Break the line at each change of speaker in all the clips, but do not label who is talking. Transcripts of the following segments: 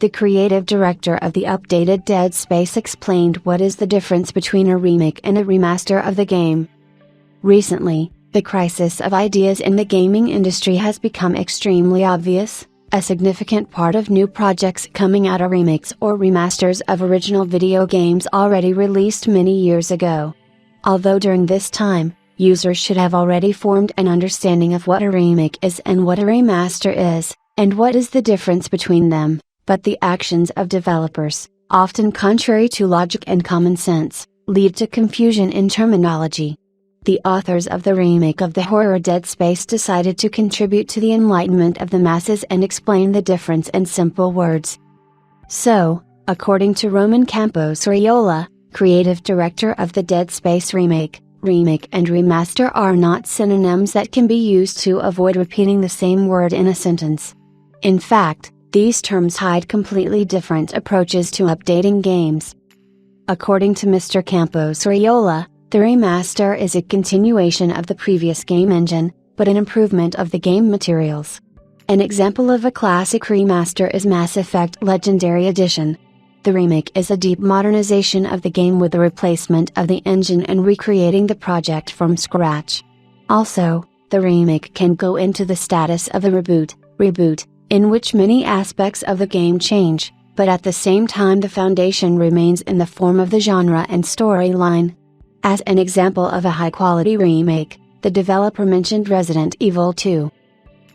The creative director of the updated Dead Space explained what is the difference between a remake and a remaster of the game. Recently, the crisis of ideas in the gaming industry has become extremely obvious. A significant part of new projects coming out are remakes or remasters of original video games already released many years ago. Although during this time, users should have already formed an understanding of what a remake is and what a remaster is, and what is the difference between them, but the actions of developers, often contrary to logic and common sense, lead to confusion in terminology. The authors of the remake of the horror Dead Space decided to contribute to the enlightenment of the masses and explain the difference in simple words. So, according to Roman Campos Oriola, creative director of the Dead Space remake and remaster are not synonyms that can be used to avoid repeating the same word in a sentence. In fact, these terms hide completely different approaches to updating games. According to Mr. Campos Oriola, the remaster is a continuation of the previous game engine, but an improvement of the game materials. An example of a classic remaster is Mass Effect Legendary Edition. The remake is a deep modernization of the game with the replacement of the engine and recreating the project from scratch. Also, the remake can go into the status of a reboot, in which many aspects of the game change, but at the same time the foundation remains in the form of the genre and storyline. As an example of a high-quality remake, the developer mentioned Resident Evil 2.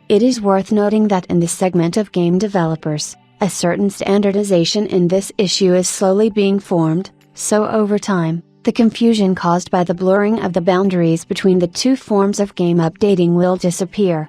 It is worth noting that in this segment of game developers, a certain standardization in this issue is slowly being formed, so over time, the confusion caused by the blurring of the boundaries between the two forms of game updating will disappear.